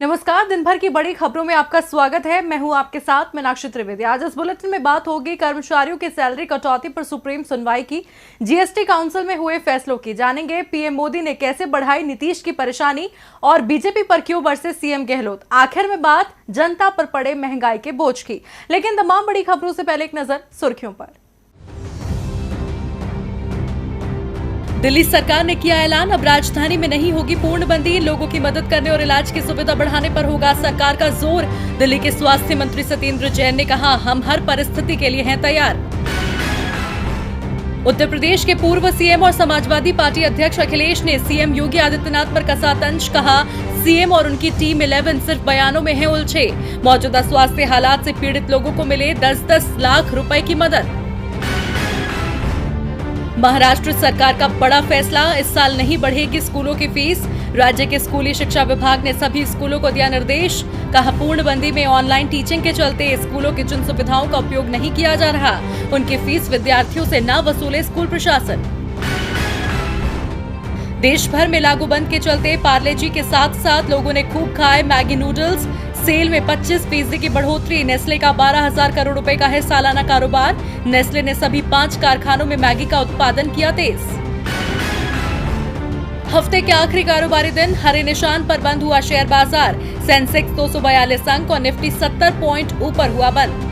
नमस्कार। दिन भर की बड़ी खबरों में आपका स्वागत है। मैं हूं आपके साथ मीनाक्षी त्रिवेदी। आज इस बुलेटिन में बात होगी कर्मचारियों की सैलरी कटौती पर सुप्रीम सुनवाई की, जीएसटी काउंसिल में हुए फैसलों की। जानेंगे पीएम मोदी ने कैसे बढ़ाई नीतीश की परेशानी और बीजेपी पर क्यों बरसे सीएम गहलोत। आखिर में बात जनता पर पड़े महंगाई के बोझ की। लेकिन तमाम बड़ी खबरों से पहले एक नजर सुर्खियों पर। दिल्ली सरकार ने किया ऐलान, अब राजधानी में नहीं होगी पूर्णबंदी। लोगों की मदद करने और इलाज की सुविधा बढ़ाने पर होगा सरकार का जोर। दिल्ली के स्वास्थ्य मंत्री सत्येंद्र जैन ने कहा, हम हर परिस्थिति के लिए हैं तैयार। उत्तर प्रदेश के पूर्व सीएम और समाजवादी पार्टी अध्यक्ष अखिलेश ने सीएम योगी आदित्यनाथ पर कसा तंज। कहा, सीएम और उनकी टीम 11 सिर्फ बयानों में है उलझे। मौजूदा स्वास्थ्य हालात से पीड़ित लोगों को मिले 10-10 लाख रुपए की मदद। महाराष्ट्र सरकार का बड़ा फैसला, इस साल नहीं बढ़ेगी स्कूलों की फीस। राज्य के स्कूली शिक्षा विभाग ने सभी स्कूलों को दिया निर्देश। कहा, पूर्णबंदी में ऑनलाइन टीचिंग के चलते स्कूलों की जिन सुविधाओं का उपयोग नहीं किया जा रहा, उनकी फीस विद्यार्थियों से न वसूले स्कूल प्रशासन। देश भर में लागू बंद के चलते पार्ले जी के साथ साथ लोगों ने खूब खाए मैगी नूडल्स। सेल में 25% की बढ़ोतरी। नेस्ले का 12,000 करोड़ रुपए का है सालाना कारोबार। नेस्ले ने सभी 5 कारखानों में मैगी का उत्पादन किया तेज। हफ्ते के आखिरी कारोबारी दिन हरे निशान पर बंद हुआ शेयर बाजार। सेंसेक्स 242 अंक और निफ्टी 70 पॉइंट ऊपर हुआ बंद।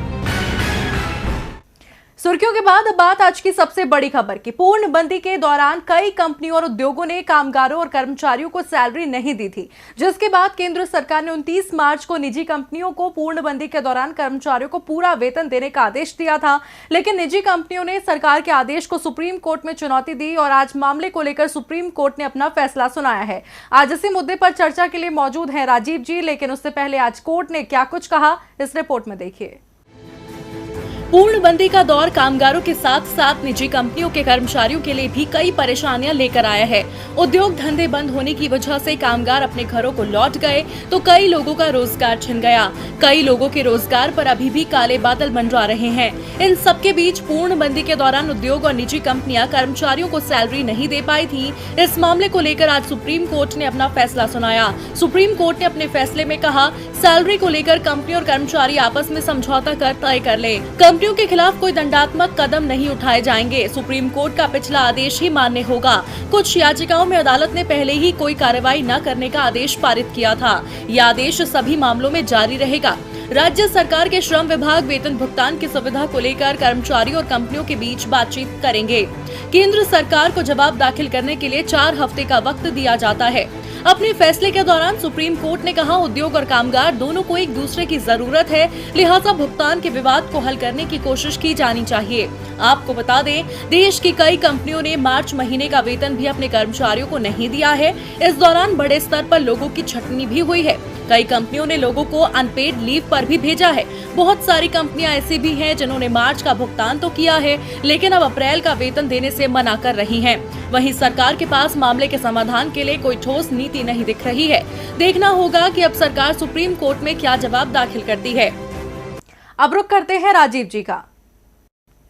सुर्खियों के बाद अब बात आज की सबसे बड़ी खबर की। पूर्णबंदी के दौरान कई कंपनियों और उद्योगों ने कामगारों और कर्मचारियों को सैलरी नहीं दी थी, जिसके बाद केंद्र सरकार ने 29 मार्च को निजी कंपनियों को पूर्णबंदी के दौरान कर्मचारियों को पूरा वेतन देने का आदेश दिया था। लेकिन निजी कंपनियों ने सरकार के आदेश को सुप्रीम कोर्ट में चुनौती दी और आज मामले को लेकर सुप्रीम कोर्ट ने अपना फैसला सुनाया है। आज इसी मुद्दे पर चर्चा के लिए मौजूद है राजीव जी, लेकिन उससे पहले आज कोर्ट ने क्या कुछ कहा, इस रिपोर्ट में देखिए। पूर्णबंदी का दौर कामगारों के साथ साथ निजी कंपनियों के कर्मचारियों के लिए भी कई परेशानियां लेकर आया है। उद्योग धंधे बंद होने की वजह से कामगार अपने घरों को लौट गए तो कई लोगों का रोजगार छिन गया। कई लोगों के रोजगार पर अभी भी काले बादल मंडरा रहे हैं। इन सबके बीच पूर्णबंदी के दौरान उद्योग और निजी कंपनियां कर्मचारियों को सैलरी नहीं दे पाई थी। इस मामले को लेकर आज सुप्रीम कोर्ट ने अपना फैसला सुनाया। सुप्रीम कोर्ट ने अपने फैसले में कहा, सैलरी को लेकर कंपनी और कर्मचारी आपस में समझौता कर तय कर ले। कंपनियों के खिलाफ कोई दंडात्मक कदम नहीं उठाए जाएंगे। सुप्रीम कोर्ट का पिछला आदेश ही मान्य होगा। कुछ याचिकाओं में अदालत ने पहले ही कोई कार्रवाई न करने का आदेश पारित किया था। यह आदेश सभी मामलों में जारी रहेगा। राज्य सरकार के श्रम विभाग वेतन भुगतान की सुविधा को लेकर कर्मचारियों और कंपनियों के बीच बातचीत करेंगे। केंद्र सरकार को जवाब दाखिल करने के लिए 4 हफ्ते का वक्त दिया जाता है। अपने फैसले के दौरान सुप्रीम कोर्ट ने कहा, उद्योग और कामगार दोनों को एक दूसरे की जरूरत है, लिहाजा भुगतान के विवाद को हल करने की कोशिश की जानी चाहिए। आपको बता दें, देश की कई कंपनियों ने मार्च महीने का वेतन भी अपने कर्मचारियों को नहीं दिया है। इस दौरान बड़े स्तर पर लोगों की छटनी भी हुई है। कई कंपनियों ने लोगों को अनपेड लीव पर भी भेजा है। बहुत सारी कंपनियां ऐसी भी हैं जिन्होंने मार्च का भुगतान तो किया है, लेकिन अब अप्रैल का वेतन देने से मना कर रही हैं। वहीं सरकार के पास मामले के समाधान के लिए कोई ठोस नीति नहीं दिख रही है। देखना होगा कि अब सरकार सुप्रीम कोर्ट में क्या जवाब दाखिल करती है। अब रुख करते हैं राजीव जी का।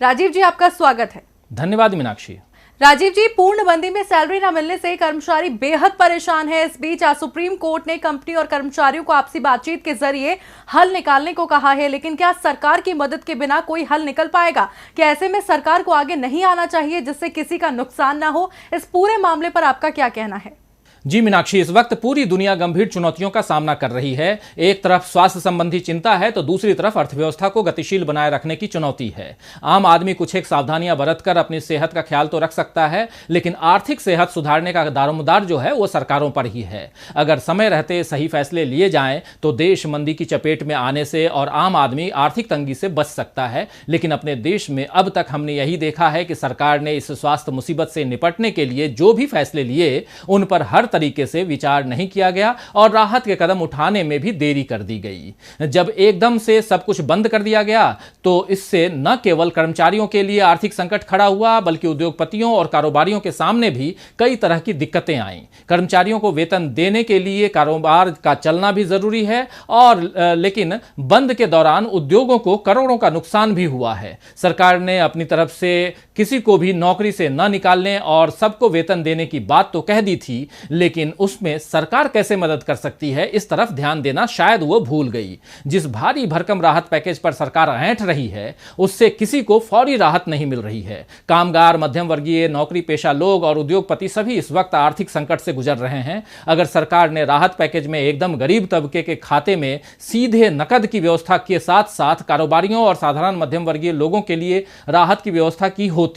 राजीव जी, आपका स्वागत है। धन्यवाद मीनाक्षी। राजीव जी, पूर्णबंदी में सैलरी न मिलने से कर्मचारी बेहद परेशान है। इस बीच आज सुप्रीम कोर्ट ने कंपनी और कर्मचारियों को आपसी बातचीत के जरिए हल निकालने को कहा है, लेकिन क्या सरकार की मदद के बिना कोई हल निकल पाएगा? क्या ऐसे में सरकार को आगे नहीं आना चाहिए जिससे किसी का नुकसान ना हो? इस पूरे मामले पर आपका क्या कहना है? जी मीनाक्षी, इस वक्त पूरी दुनिया गंभीर चुनौतियों का सामना कर रही है। एक तरफ स्वास्थ्य संबंधी चिंता है तो दूसरी तरफ अर्थव्यवस्था को गतिशील बनाए रखने की चुनौती है। आम आदमी कुछ एक सावधानियां बरतकर अपनी सेहत का ख्याल तो रख सकता है, लेकिन आर्थिक सेहत सुधारने का दारोमदार जो है वो सरकारों पर ही है। अगर समय रहते सही फैसले लिए जाएं तो देश मंदी की चपेट में आने से और आम आदमी आर्थिक तंगी से बच सकता है। लेकिन अपने देश में अब तक हमने यही देखा है कि सरकार ने इस स्वास्थ्य मुसीबत से निपटने के लिए जो भी फैसले लिए उन पर हर तरीके से विचार नहीं किया गया और राहत के कदम उठाने में भी देरी कर दी गई। जब एकदम से सब कुछ बंद कर दिया गया तो इससे न केवल कर्मचारियों के लिए आर्थिक संकट खड़ा हुआ बल्कि उद्योगपतियों और कारोबारियों के सामने भी कई तरह की दिक्कतें आईं। कर्मचारियों को वेतन देने के लिए कारोबार का चलना भी जरूरी है और लेकिन बंद के दौरान उद्योगों को करोड़ों का नुकसान भी हुआ है। सरकार ने अपनी तरफ से किसी को भी नौकरी से न निकालने और सबको वेतन देने की बात तो कह दी थी, लेकिन उसमें सरकार कैसे मदद कर सकती है इस तरफ ध्यान देना शायद वो भूल गई। जिस भारी भरकम राहत पैकेज पर सरकार ऐंठ रही है उससे किसी को फौरी राहत नहीं मिल रही है। कामगार, मध्यम वर्गीय, नौकरी पेशा लोग और उद्योगपति सभी इस वक्त आर्थिक संकट से गुजर रहे हैं। अगर सरकार ने राहत पैकेज में एकदम गरीब तबके के खाते में सीधे नकद की व्यवस्था के साथ साथ कारोबारियों और साधारण मध्यम वर्गीय लोगों के लिए राहत की व्यवस्था की होती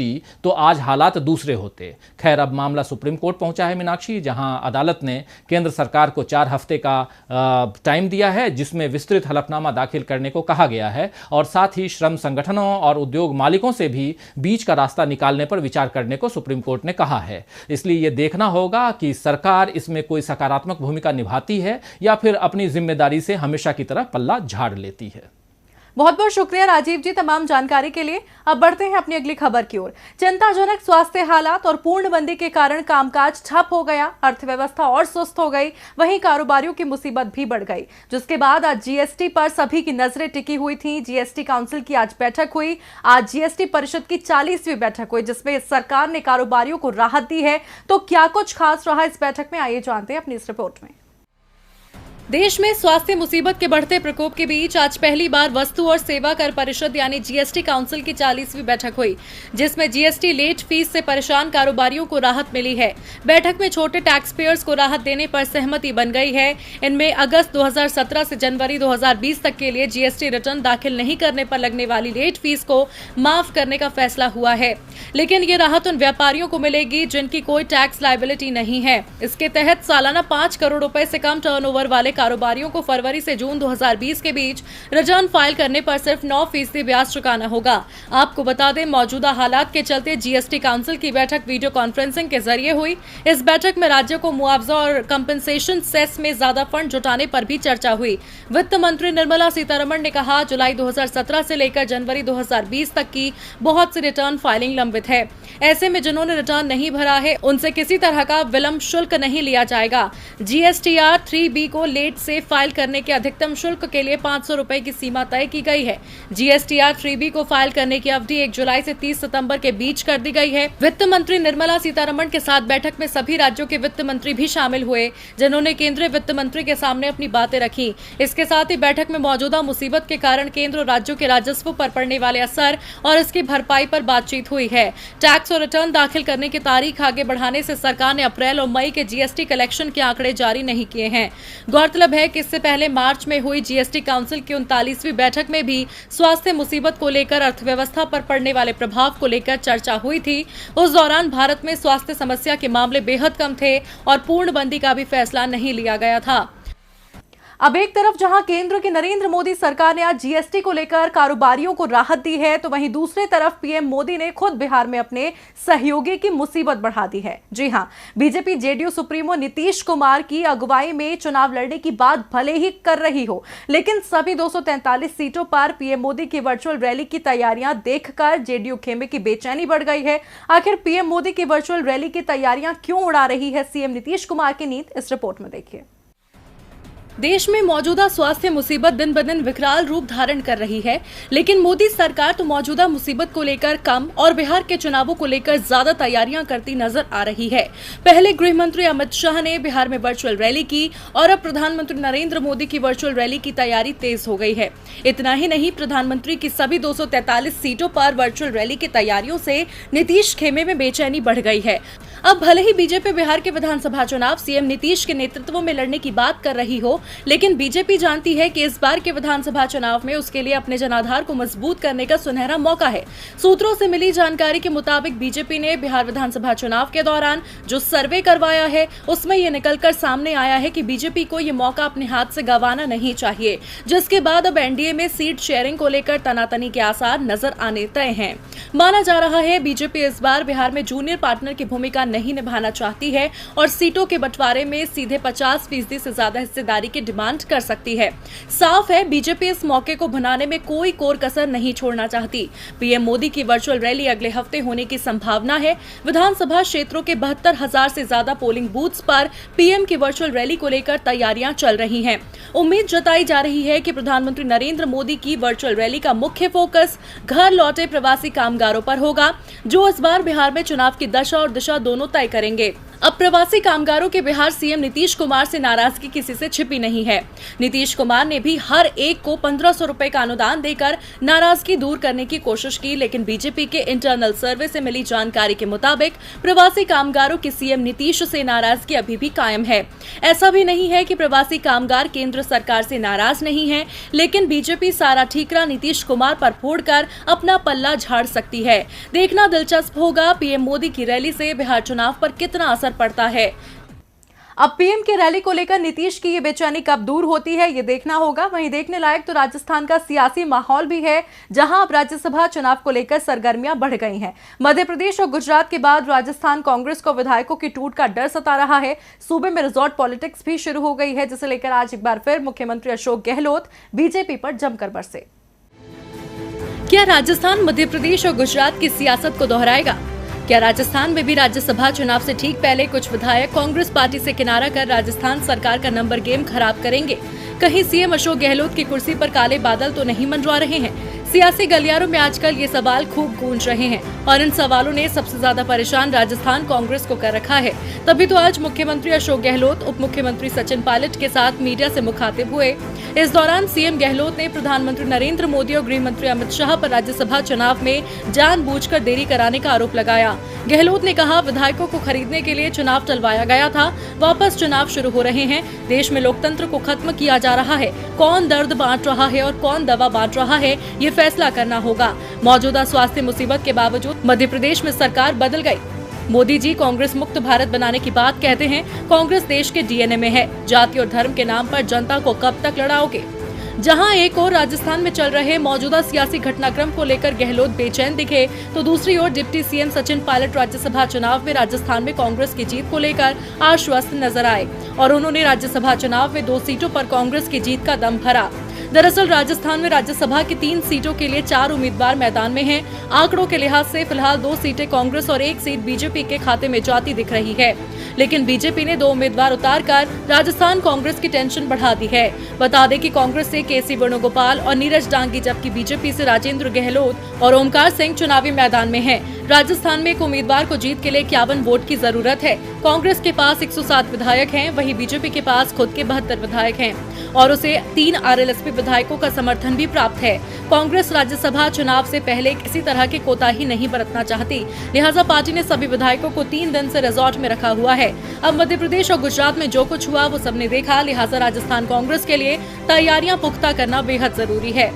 तो आज हालात दूसरे होते। खैर, अब मामला सुप्रीम कोर्ट पहुंचा है मीनाक्षी, जहां अदालत ने केंद्र सरकार को 4 हफ्ते का टाइम दिया है, जिसमें विस्तृत हलफनामा दाखिल करने को कहा गया है और साथ ही श्रम संगठनों और उद्योग मालिकों से भी बीच का रास्ता निकालने पर विचार करने को सुप्रीम कोर्ट ने कहा है। इसलिए यह देखना होगा कि सरकार इसमें कोई सकारात्मक भूमिका निभाती है या फिर अपनी जिम्मेदारी से हमेशा की तरह पल्ला झाड़ लेती है। बहुत बहुत शुक्रिया राजीव जी तमाम जानकारी के लिए। अब बढ़ते हैं अपनी अगली खबर की ओर। चिंताजनक स्वास्थ्य हालात और पूर्णबंदी के कारण कामकाज ठप हो गया, अर्थव्यवस्था और सुस्त हो गई, वहीं कारोबारियों की मुसीबत भी बढ़ गई, जिसके बाद आज जीएसटी पर सभी की नजरें टिकी हुई थी। जीएसटी काउंसिल की आज बैठक हुई। आज जीएसटी परिषद की 40वीं बैठक हुई, जिसमें सरकार ने कारोबारियों को राहत दी है। तो क्या कुछ खास रहा इस बैठक में, आइए जानते हैं अपनी इस रिपोर्ट में। देश में स्वास्थ्य मुसीबत के बढ़ते प्रकोप के बीच आज पहली बार वस्तु और सेवा कर परिषद यानी जीएसटी काउंसिल की 40वीं बैठक हुई, जिसमें जीएसटी लेट फीस से परेशान कारोबारियों को राहत मिली है। बैठक में छोटे टैक्स पेयर्स को राहत देने पर सहमति बन गई है। इनमें अगस्त 2017 से जनवरी 2020 तक के लिए जीएसटी रिटर्न दाखिल नहीं करने पर लगने वाली लेट फीस को माफ करने का फैसला हुआ है। लेकिन ये राहत उन व्यापारियों को मिलेगी जिनकी कोई टैक्स लायबिलिटी नहीं है। इसके तहत सालाना 5 करोड़ रुपए से कम टर्नओवर वाले कारोबारियों को फरवरी से जून 2020 के बीच रिटर्न फाइल करने पर सिर्फ 9% ब्याज चुकाना होगा। आपको बता दें, मौजूदा हालात के चलते जीएसटी काउंसिल की बैठक वीडियो कॉन्फ्रेंसिंग के जरिए हुई। इस बैठक में राज्यों को मुआवजा और कंपनसेशन सेस में ज्यादा फंड जुटाने पर भी चर्चा हुई। वित्त मंत्री निर्मला सीतारमण ने कहा, जुलाई 2017 से लेकर जनवरी 2020 तक की बहुत सी रिटर्न फाइलिंग लंबित है। ऐसे में जिन्होंने रिटर्न नहीं भरा है उनसे किसी तरह का विलंब शुल्क नहीं लिया जाएगा। जीएसटीआर 3B को लेट से फाइल करने के अधिकतम शुल्क के लिए 500 रुपए की सीमा तय की गई है। जीएसटीआर 3B को फाइल करने की अवधि 1 जुलाई से 30 सितंबर के बीच कर दी गई है। वित्त मंत्री निर्मला सीतारमण के साथ बैठक में सभी राज्यों के वित्त मंत्री भी शामिल हुए, जिन्होंने केंद्रीय वित्त मंत्री के सामने अपनी बातें रखी। इसके साथ ही बैठक में मौजूदा मुसीबत के कारण केंद्र और राज्यों के राजस्व पर पड़ने वाले असर और इसकी भरपाई पर बातचीत हुई है। टैक्स और रिटर्न दाखिल करने की तारीख आगे बढ़ाने से सरकार ने अप्रैल और मई के जीएसटी कलेक्शन के आंकड़े जारी नहीं किए हैं। गौरतलब है कि इससे पहले मार्च में हुई जीएसटी काउंसिल की 39वीं बैठक में भी स्वास्थ्य मुसीबत को लेकर अर्थव्यवस्था पर पड़ने वाले प्रभाव को लेकर चर्चा हुई थी। उस दौरान भारत में स्वास्थ्य समस्या के मामले बेहद कम थे और पूर्णबंदी का भी फैसला नहीं लिया गया था। अब एक तरफ जहां केंद्र की नरेंद्र मोदी सरकार ने आज जीएसटी को लेकर कारोबारियों को राहत दी है, तो वहीं दूसरी तरफ पीएम मोदी ने खुद बिहार में अपने सहयोगी की मुसीबत बढ़ा दी है। जी हां, BJP JDU supremo Nitish Kumar की अगुवाई में चुनाव लड़ने की बात भले ही कर रही हो, लेकिन सभी 243 सीटों पर पीएम मोदी की वर्चुअल रैली की तैयारियां देखकर जेडीयू खेमे की बेचैनी बढ़ गई है। आखिर पीएम मोदी की वर्चुअल रैली की तैयारियां क्यों उड़ा रही है सीएम नीतीश कुमार की नींद, इस रिपोर्ट में देखिए। देश में मौजूदा स्वास्थ्य मुसीबत दिन ब दिन विकराल रूप धारण कर रही है, लेकिन मोदी सरकार तो मौजूदा मुसीबत को लेकर कम और बिहार के चुनावों को लेकर ज्यादा तैयारियां करती नजर आ रही है। पहले गृह मंत्री अमित शाह ने बिहार में वर्चुअल रैली की और अब प्रधानमंत्री नरेंद्र मोदी की वर्चुअल रैली की तैयारी तेज हो गई है। इतना ही नहीं, प्रधानमंत्री की सभी 243 सीटों पर वर्चुअल रैली की तैयारियों से नीतीश खेमे में बेचैनी बढ़ गई है। अब भले ही बीजेपी बिहार के विधानसभा चुनाव सीएम नीतीश के नेतृत्व में लड़ने की बात कर रही हो, लेकिन बीजेपी जानती है कि इस बार के विधानसभा चुनाव में उसके लिए अपने जनाधार को मजबूत करने का सुनहरा मौका है। सूत्रों से मिली जानकारी के मुताबिक बीजेपी ने बिहार विधानसभा चुनाव के दौरान जो सर्वे करवाया है, उसमें ये निकलकर सामने आया है कि बीजेपी को ये मौका अपने हाथ से गंवाना नहीं चाहिए, जिसके बाद अब एनडीए में सीट शेयरिंग को लेकर तनातनी के आसार नजर आने तय हैं। माना जा रहा है बीजेपी इस बार बिहार में जूनियर पार्टनर की भूमिका नहीं निभाना चाहती है और सीटों के बंटवारे में सीधे 50% से ज्यादा हिस्सेदारी की डिमांड कर सकती है। साफ है, बीजेपी इस मौके को भुनाने में कोई कोर कसर नहीं छोड़ना चाहती। पीएम मोदी की वर्चुअल रैली अगले हफ्ते होने की संभावना है। विधानसभा क्षेत्रों के 72,000 से ज्यादा पोलिंग बूथ्स पर पीएम की वर्चुअल रैली को लेकर तैयारियां चल रही हैं। उम्मीद जताई जा रही है कि प्रधानमंत्री नरेंद्र मोदी की वर्चुअल रैली का मुख्य फोकस घर लौटे प्रवासी कामगारों पर होगा, जो इस बार बिहार में चुनाव की दशा और दिशा दोनों तय करेंगे। अब प्रवासी कामगारों के बिहार सीएम नीतीश कुमार से नाराजगी किसी से छिपी नहीं है। नीतीश कुमार ने भी हर एक को 1500 रुपए का अनुदान देकर नाराजगी दूर करने की कोशिश की, लेकिन बीजेपी के इंटरनल सर्वे से मिली जानकारी के मुताबिक प्रवासी कामगारों की सीएम नीतीश से नाराजगी अभी भी कायम है। ऐसा भी नहीं है कि प्रवासी कामगार केंद्र सरकार से नाराज नहीं है, लेकिन बीजेपी सारा ठीकरा नीतीश कुमार पर फोड़कर अपना पल्ला झाड़ सकती है। देखना दिलचस्प होगा पीएम मोदी की रैली से बिहार चुनाव पर कितना असर पड़ता है। अब पीएम की रैली को लेकर नीतीश की ये बेचैनी कब दूर होती है, ये देखना होगा। वहीं देखने लायक तो राजस्थान का सियासी माहौल भी है, जहां अब राज्यसभा चुनाव को लेकर सरगर्मियां बढ़ गई हैं। मध्य प्रदेश और गुजरात के बाद राजस्थान कांग्रेस को विधायकों की टूट का डर सता रहा है। सूबे में रिजॉर्ट पॉलिटिक्स भी शुरू हो गई है, जिसे लेकर आज एक बार फिर मुख्यमंत्री अशोक गहलोत बीजेपी पर जमकर बरसे। क्या राजस्थान मध्य प्रदेश और गुजरात की सियासत को दोहराएगा? क्या राजस्थान में भी राज्यसभा चुनाव से ठीक पहले कुछ विधायक कांग्रेस पार्टी से किनारा कर राजस्थान सरकार का नंबर गेम खराब करेंगे? कहीं सीएम अशोक गहलोत की कुर्सी पर काले बादल तो नहीं मंडरा रहे हैं? सियासी गलियारों में आजकल ये सवाल खूब गूंज रहे हैं और इन सवालों ने सबसे ज्यादा परेशान राजस्थान कांग्रेस को कर रखा है। तभी तो आज मुख्यमंत्री अशोक गहलोत उप मुख्यमंत्री सचिन पायलट के साथ मीडिया से मुखातिब हुए। इस दौरान सीएम गहलोत ने प्रधानमंत्री नरेंद्र मोदी और गृह मंत्री अमित शाह पर राज्यसभा चुनाव में जानबूझकर देरी कराने का आरोप लगाया। गहलोत ने कहा, विधायकों को खरीदने के लिए चुनाव टलवाया गया था, वापस चुनाव शुरू हो रहे हैं। देश में लोकतंत्र को खत्म किया जा रहा है। कौन दर्द बांट रहा है और कौन दवा बांट रहा है, ये फैसला करना होगा। मौजूदा स्वास्थ्य मुसीबत के बावजूद मध्य प्रदेश में सरकार बदल गई। मोदी जी कांग्रेस मुक्त भारत बनाने की बात कहते हैं। कांग्रेस देश के डीएनए में है। जाति और धर्म के नाम पर जनता को कब तक लड़ाओगे? जहां एक और राजस्थान में चल रहे मौजूदा सियासी घटनाक्रम को लेकर गहलोत बेचैन दिखे, तो दूसरी ओर डिप्टी सीएम सचिन पायलट राज्यसभा चुनाव में राजस्थान में कांग्रेस की जीत को लेकर आश्वस्त नजर आए और उन्होंने राज्यसभा चुनाव में 2 सीटों पर कांग्रेस की जीत का दम भरा। दरअसल राजस्थान में राज्यसभा की 3 सीटों के लिए 4 उम्मीदवार मैदान में हैं। आंकड़ों के लिहाज से फिलहाल 2 सीटें कांग्रेस और 1 सीट बीजेपी के खाते में जाती दिख रही है, लेकिन बीजेपी ने 2 उम्मीदवार उतारकर राजस्थान कांग्रेस की टेंशन बढ़ा दी है। बता दें कि कांग्रेस से केसी वेणुगोपाल और नीरज डांगी, जबकि बीजेपी से राजेंद्र गहलोत और ओमकार सिंह चुनावी मैदान में हैं। राजस्थान में एक उम्मीदवार को जीत के लिए 51 वोट की जरूरत है। कांग्रेस के पास 107 विधायक हैं, वहीं बीजेपी के पास खुद के 72 विधायक हैं और उसे 3 आरएलएसपी विधायकों का समर्थन भी प्राप्त है। कांग्रेस राज्यसभा चुनाव से पहले किसी तरह की कोताही नहीं बरतना चाहती, लिहाजा पार्टी ने सभी विधायकों को 3 दिन से रिजॉर्ट में रखा हुआ है। अब मध्य प्रदेश और गुजरात में जो कुछ हुआ वो सबने देखा, लिहाजा राजस्थान कांग्रेस के लिए तैयारियां पुख्ता करना बेहद जरूरी है।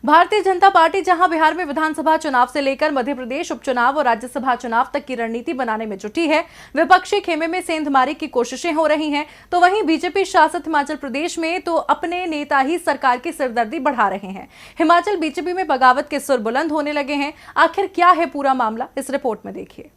भारतीय जनता पार्टी जहां बिहार में विधानसभा चुनाव से लेकर मध्य प्रदेश उपचुनाव और राज्यसभा चुनाव तक की रणनीति बनाने में जुटी है, विपक्षी खेमे में सेंधमारी की कोशिशें हो रही हैं, तो वहीं बीजेपी शासित हिमाचल प्रदेश में तो अपने नेता ही सरकार की सिरदर्दी बढ़ा रहे हैं। हिमाचल बीजेपी में बगावत के सुर बुलंद होने लगे हैं। आखिर क्या है पूरा मामला, इस रिपोर्ट में देखिए।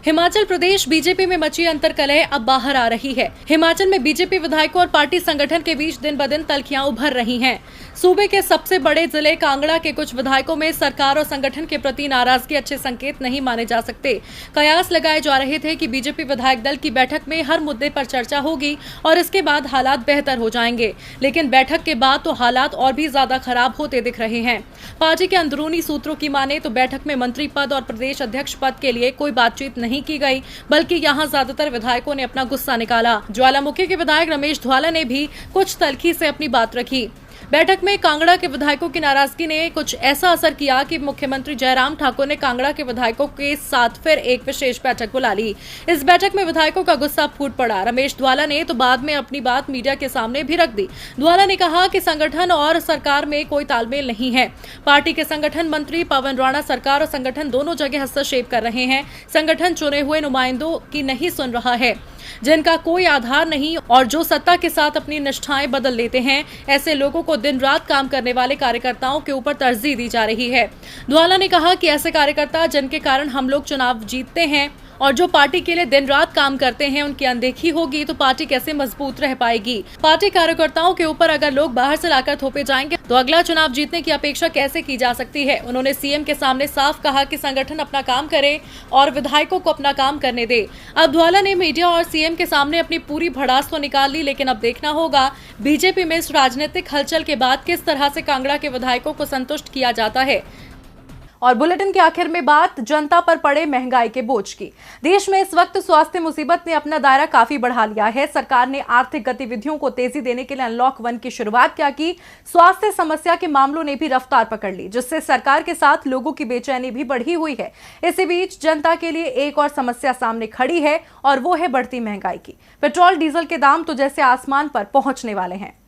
हिमाचल प्रदेश बीजेपी में मची अंतर्कलह अब बाहर आ रही है। हिमाचल में बीजेपी विधायकों और पार्टी संगठन के बीच दिन ब दिन तल्खियां उभर रही हैं। सूबे के सबसे बड़े जिले कांगड़ा के कुछ विधायकों में सरकार और संगठन के प्रति नाराजगी अच्छे संकेत नहीं माने जा सकते। कयास लगाए जा रहे थे कि बीजेपी विधायक दल की बैठक में हर मुद्दे पर चर्चा होगी और इसके बाद हालात बेहतर हो जाएंगे, लेकिन बैठक के बाद तो हालात और भी ज्यादा खराब होते दिख रहे हैं। पार्टी के अंदरूनी सूत्रों की माने तो बैठक में मंत्री पद और प्रदेश अध्यक्ष पद के लिए कोई बातचीत नहीं की गई, बल्कि यहां ज्यादातर विधायकों ने अपना गुस्सा निकाला। ज्वालामुखी के विधायक रमेश धवाला ने भी कुछ तल्खी से अपनी बात रखी। बैठक में कांगड़ा के विधायकों की नाराजगी ने कुछ ऐसा असर किया कि मुख्यमंत्री जयराम ठाकुर ने कांगड़ा के विधायकों के साथ फिर एक विशेष बैठक बुला ली। इस बैठक में विधायकों का गुस्सा फूट पड़ा। रमेश धवाला ने तो बाद में अपनी बात मीडिया के सामने भी रख दी। धवाला ने कहा कि संगठन और सरकार में कोई तालमेल नहीं है। पार्टी के संगठन मंत्री पवन राणा सरकार और संगठन दोनों जगह हस्तक्षेप कर रहे हैं। संगठन चुने हुए नुमाइंदों की नहीं सुन रहा है। जिनका कोई आधार नहीं और जो सत्ता के साथ अपनी निष्ठाएं बदल लेते हैं, ऐसे लोगों को दिन रात काम करने वाले कार्यकर्ताओं के ऊपर तरजीह दी जा रही है। धुआला ने कहा कि ऐसे कार्यकर्ता जिनके कारण हम लोग चुनाव जीतते हैं और जो पार्टी के लिए दिन रात काम करते हैं, उनकी अनदेखी होगी तो पार्टी कैसे मजबूत रह पाएगी। पार्टी कार्यकर्ताओं के ऊपर अगर लोग बाहर से लाकर थोपे जाएंगे तो अगला चुनाव जीतने की अपेक्षा कैसे की जा सकती है। उन्होंने सीएम के सामने साफ कहा कि संगठन अपना काम करे और विधायकों को अपना काम करने दे। अब धुआला ने मीडिया और सीएम के सामने अपनी पूरी भड़ास तो निकाल ली, लेकिन अब देखना होगा बीजेपी में इस राजनीतिक हलचल के बाद किस तरह से कांगड़ा के विधायकों को संतुष्ट किया जाता है। और बुलेटिन के आखिर में बात जनता पर पड़े महंगाई के बोझ की। देश में इस वक्त स्वास्थ्य मुसीबत ने अपना दायरा काफी बढ़ा लिया है। सरकार ने आर्थिक गतिविधियों को तेजी देने के लिए अनलॉक 1 की शुरुआत क्या की। स्वास्थ्य समस्या के मामलों ने भी रफ्तार पकड़ ली, जिससे सरकार के साथ लोगों की बेचैनी भी बढ़ी हुई है। इसी बीच जनता के लिए एक और समस्या सामने खड़ी है और वो है बढ़ती महंगाई की। पेट्रोल डीजल के दाम तो जैसे आसमान पर पहुंचने वाले हैं।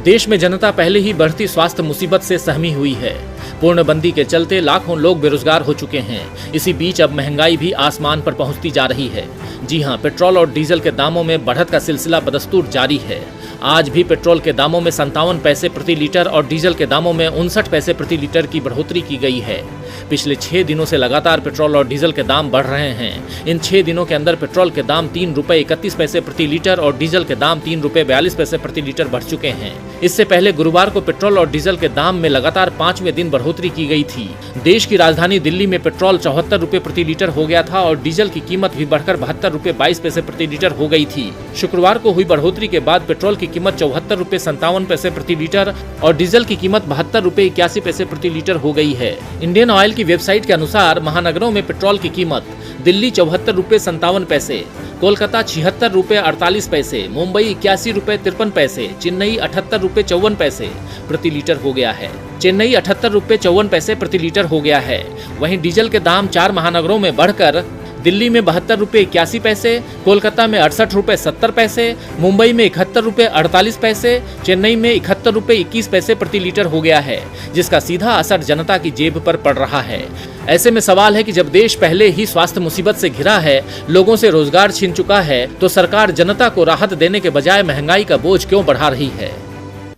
देश में जनता पहले ही बढ़ती स्वास्थ्य मुसीबत से सहमी हुई है। पूर्णबंदी के चलते लाखों लोग बेरोजगार हो चुके हैं। इसी बीच अब महंगाई भी आसमान पर पहुंचती जा रही है। जी हां, पेट्रोल और डीजल के दामों में बढ़त का सिलसिला बदस्तूर जारी है। आज भी पेट्रोल के दामों में 57 पैसे प्रति लीटर और डीजल के दामों में 59 पैसे प्रति लीटर की बढ़ोतरी की गई है। पिछले 6 दिनों से लगातार पेट्रोल और डीजल के दाम बढ़ रहे हैं। इन 6 दिनों के अंदर पेट्रोल के दाम 3 रुपए 31 पैसे प्रति लीटर और डीजल के दाम 3 रुपए 42 पैसे प्रति लीटर बढ़ चुके हैं। इससे पहले गुरुवार को पेट्रोल और डीजल के दाम में लगातार 5वें दिन बढ़ोतरी की गई थी। देश की राजधानी दिल्ली में पेट्रोल 74 रुपए प्रति लीटर हो गया था और डीजल की कीमत भी बढ़कर 72 रुपए 22 पैसे प्रति लीटर हो गई थी। शुक्रवार को हुई बढ़ोतरी के बाद पेट्रोल की कीमत 74 रुपए 57 पैसे प्रति लीटर और डीजल की कीमत 72 रुपए 81 पैसे प्रति लीटर हो गई है। इंडियन ऑयल की वेबसाइट के अनुसार महानगरों में पेट्रोल की कीमत दिल्ली 74 रुपए 57 पैसे, कोलकाता 76 रुपए 48 पैसे, मुंबई 81 रुपए 53 पैसे, चेन्नई 78 रुपए 54 पैसे प्रति लीटर हो गया है। चेन्नई 78 रुपए 54 पैसे प्रति लीटर हो गया है। वहीं डीजल के दाम 4 महानगरों में बढ़कर दिल्ली में 72 रुपए 81 पैसे, कोलकाता में 68 रुपए 70 पैसे, मुंबई में 71 रुपए 48 पैसे, चेन्नई में 71 रुपए 21 पैसे प्रति लीटर हो गया है, जिसका सीधा असर जनता की जेब पर पड़ रहा है। ऐसे में सवाल है कि जब देश पहले ही स्वास्थ्य मुसीबत से घिरा है, लोगों से रोजगार छीन चुका है, तो सरकार जनता को राहत देने के बजाय महंगाई का बोझ क्यों बढ़ा रही है।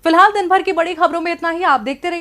फिलहाल दिन भर की बड़ी खबरों में इतना ही। आप देखते रहिए।